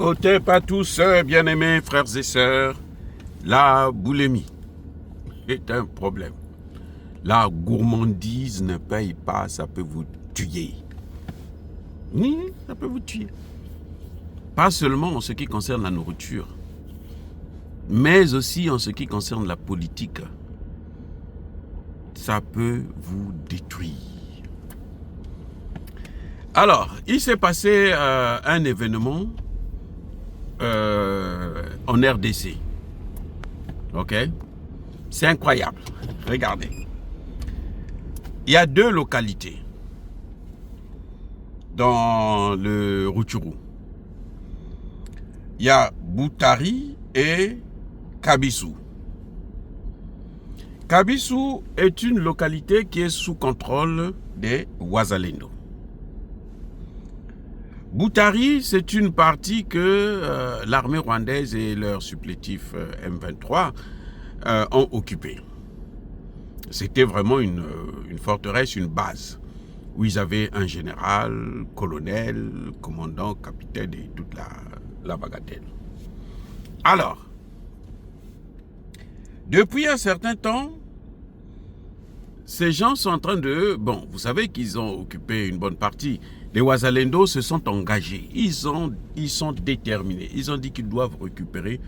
Ôtez pas tous, bien-aimés frères et sœurs, la boulimie est un problème. La gourmandise ne paye pas, ça peut vous tuer. Oui, ça peut vous tuer. Pas seulement en ce qui concerne la nourriture, mais aussi en ce qui concerne la politique. Ça peut vous détruire. Alors, il s'est passé un événement en RDC. Ok? C'est incroyable. Regardez. Il y a 2 localités dans le Rutshuru. Il y a Boutari et Kabissou. Kabissou est une localité qui est sous contrôle des Wazalendo. Boutari, c'est une partie que l'armée rwandaise et leur supplétif M23 ont occupée. C'était vraiment une forteresse, une base, où ils avaient un général, colonel, commandant, capitaine et toute la bagatelle. Alors, depuis un certain temps, ces gens sont en train de... Bon, vous savez qu'ils ont occupé une bonne partie. Les Wazalendo se sont engagés. Ils sont déterminés. Ils ont dit qu'ils doivent récupérer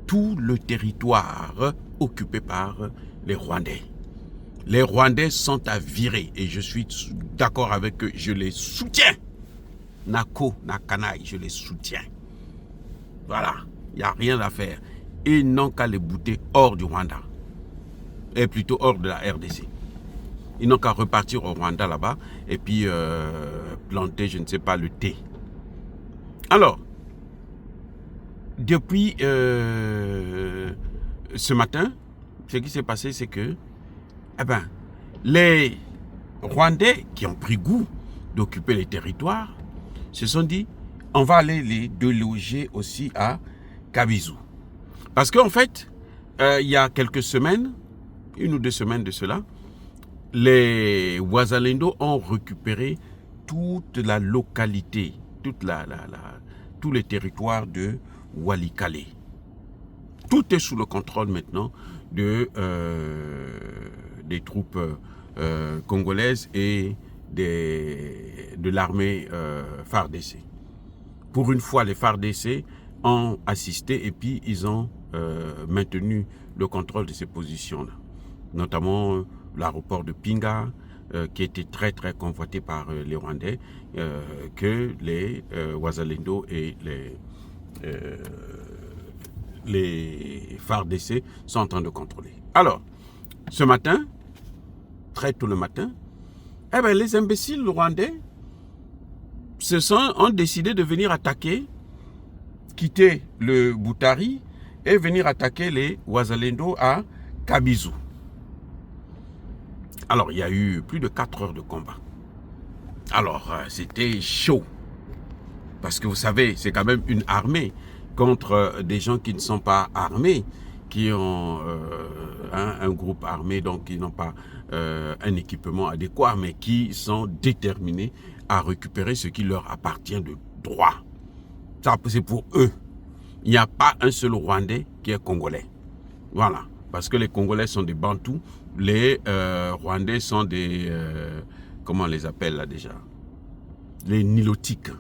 tout le territoire occupé par les Rwandais. Les Rwandais sont à virer. Et je suis d'accord avec eux. Je les soutiens. Nako, Nakanaï, je les soutiens. Voilà. Il n'y a rien à faire. Ils n'ont qu'à les bouter hors du Rwanda. Et plutôt hors de la RDC. Ils n'ont qu'à repartir au Rwanda là-bas et puis planter, je ne sais pas, le thé. Alors, depuis ce matin, ce qui s'est passé, c'est que les Rwandais qui ont pris goût d'occuper les territoires se sont dit, on va aller les déloger aussi à Kabissou. Parce qu'en fait, il y a quelques semaines, 1 ou 2 semaines de cela, les Wazalendo ont récupéré toute la localité, tous les territoires de Walikale. Tout est sous le contrôle maintenant des troupes congolaises et de l'armée FARDC. Pour une fois, les FARDC ont assisté et puis ils ont maintenu le contrôle de ces positions-là. Notamment l'aéroport de Pinga, qui était très très convoité par les Rwandais, que les Wazalendo et les FARDC sont en train de contrôler. Alors, ce matin, très tôt le matin, les imbéciles rwandais ont décidé de venir attaquer, quitter le Boutari et venir attaquer les Wazalendo à Kabissou. Alors, il y a eu plus de 4 heures de combat. Alors, c'était chaud. Parce que vous savez, c'est quand même une armée contre des gens qui ne sont pas armés, qui ont un groupe armé, donc qui n'ont pas un équipement adéquat, mais qui sont déterminés à récupérer ce qui leur appartient de droit. Ça, c'est pour eux. Il n'y a pas un seul Rwandais qui est Congolais. Voilà. Parce que les Congolais sont des Bantous, les Rwandais sont des... comment on les appelle là déjà? Les Nilotiques.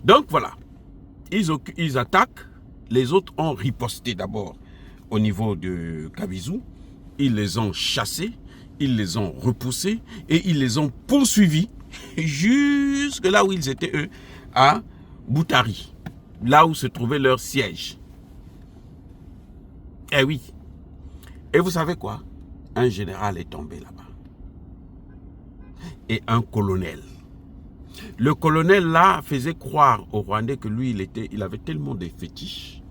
Donc voilà, ils attaquent, les autres ont riposté d'abord au niveau de Kabissou, ils les ont chassés, ils les ont repoussés et ils les ont poursuivis jusque là où ils étaient eux, à Boutari, là où se trouvait leur siège. Eh oui. Et vous savez quoi? Un général est tombé là-bas. Et un colonel. Le colonel là faisait croire aux Rwandais que lui, il avait tellement de fétiches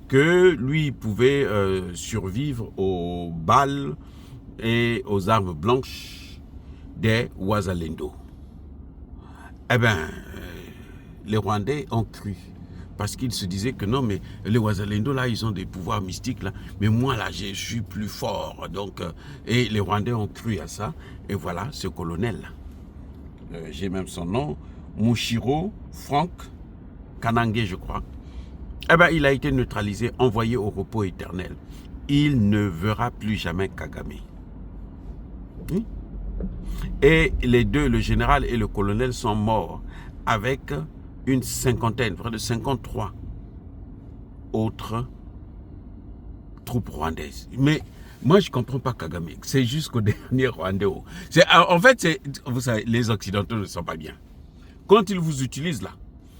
que lui il pouvait survivre aux balles et aux armes blanches des Wazalendo. Les Rwandais ont cru. Parce qu'ils se disaient que non, mais les Wazalendo, là, ils ont des pouvoirs mystiques, là. Mais moi, là, je suis plus fort. Donc, et les Rwandais ont cru à ça. Et voilà, ce colonel-là. J'ai même son nom. Mushiro Frank Kanangé, je crois, eh ben, il a été neutralisé, envoyé au repos éternel. Il ne verra plus jamais Kagame. Oui. Et les deux, le général et le colonel, sont morts avec une cinquantaine, près de 53 autres troupes rwandaises. Mais moi, je ne comprends pas Kagame. C'est jusqu'au dernier Rwandais. En fait, vous savez, les Occidentaux ne sont pas bien. Quand ils vous utilisent là,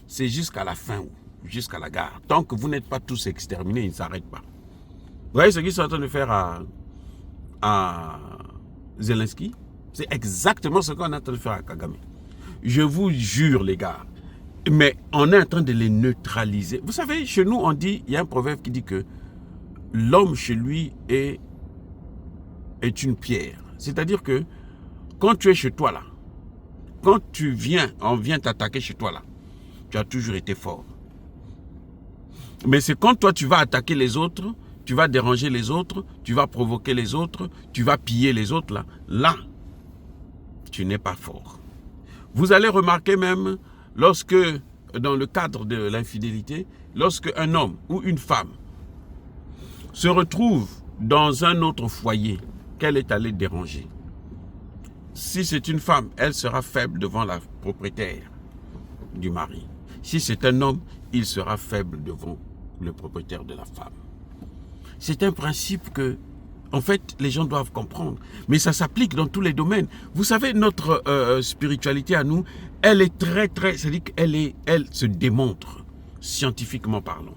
c'est jusqu'à la fin, jusqu'à la gare. Tant que vous n'êtes pas tous exterminés, ils ne s'arrêtent pas. Vous voyez ce qu'ils sont en train de faire à Zelensky? C'est exactement ce qu'on est en train de faire à Kagame. Je vous jure, les gars. Mais on est en train de les neutraliser. Vous savez, chez nous, on dit, il y a un proverbe qui dit que l'homme chez lui est une pierre. C'est-à-dire que quand tu es chez toi là, quand on vient t'attaquer chez toi là, tu as toujours été fort. Mais c'est quand toi tu vas attaquer les autres, tu vas déranger les autres, tu vas provoquer les autres, tu vas piller les autres là, tu n'es pas fort. Vous allez remarquer même lorsque, dans le cadre de l'infidélité, lorsque un homme ou une femme se retrouve dans un autre foyer qu'elle est allée déranger. Si c'est une femme, elle sera faible devant la propriétaire du mari. Si c'est un homme, il sera faible devant le propriétaire de la femme. C'est un principe que, en fait, les gens doivent comprendre. Mais ça s'applique dans tous les domaines. Vous savez, notre spiritualité à nous, elle est très, c'est-à-dire qu'elle se démontre, scientifiquement parlant,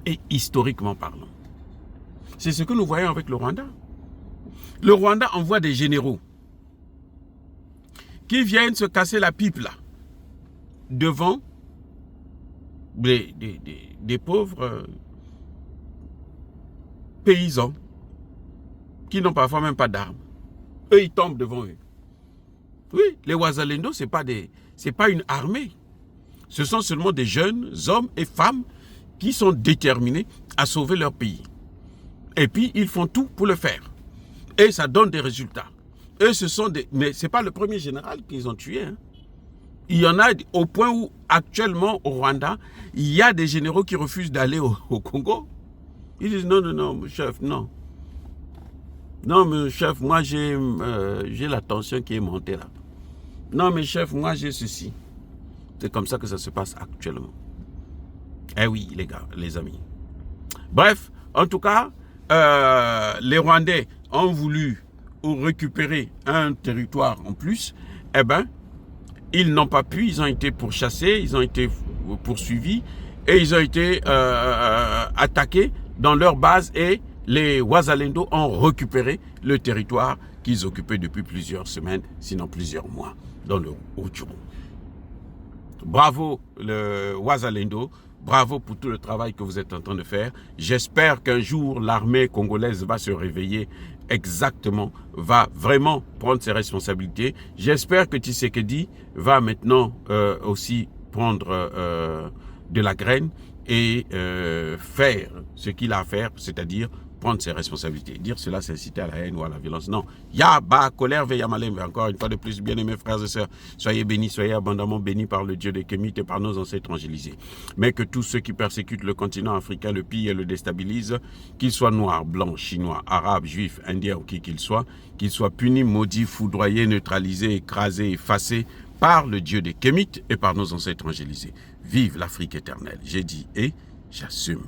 et historiquement parlant. C'est ce que nous voyons avec le Rwanda. Le Rwanda envoie des généraux qui viennent se casser la pipe là, devant des pauvres paysans qui n'ont parfois même pas d'armes. Eux, ils tombent devant eux. Oui, les Wazalendo, c'est pas une armée. Ce sont seulement des jeunes hommes et femmes qui sont déterminés à sauver leur pays. Et puis, ils font tout pour le faire. Et ça donne des résultats. Eux, mais ce n'est pas le premier général qu'ils ont tué. Hein. Il y en a au point où, actuellement, au Rwanda, il y a des généraux qui refusent d'aller au Congo. Ils disent non, chef, non. Non, mais chef, moi, j'ai la tension qui est montée là. Non, mais chef, moi, j'ai ceci. C'est comme ça que ça se passe actuellement. Eh oui, les gars, les amis. Bref, en tout cas, les Rwandais ont voulu récupérer un territoire en plus. Eh bien, ils n'ont pas pu, ils ont été pourchassés, ils ont été poursuivis et ils ont été attaqués dans leur base et les Wazalendo ont récupéré le territoire qu'ils occupaient depuis plusieurs semaines, sinon plusieurs mois, dans le Rutshuru. Bravo le Wazalendo, bravo pour tout le travail que vous êtes en train de faire. J'espère qu'un jour l'armée congolaise va se réveiller exactement, va vraiment prendre ses responsabilités. J'espère que Tshisekedi va maintenant aussi prendre de la graine et faire ce qu'il a à faire, c'est-à-dire prendre ses responsabilités. Dire cela, c'est inciter à la haine ou à la violence. Non. Yaba, colère, veyamalem. Encore une fois de plus, bien-aimés frères et sœurs, soyez bénis, soyez abondamment bénis par le Dieu des Kémites et par nos ancêtres angélisés. Mais que tous ceux qui persécutent le continent africain, le pillent et le déstabilisent, qu'ils soient noirs, blancs, chinois, arabes, juifs, indiens ou qui qu'ils soient punis, maudits, foudroyés, neutralisés, écrasés, effacés par le Dieu des Kémites et par nos ancêtres angélisés. Vive l'Afrique éternelle. J'ai dit et j'assume.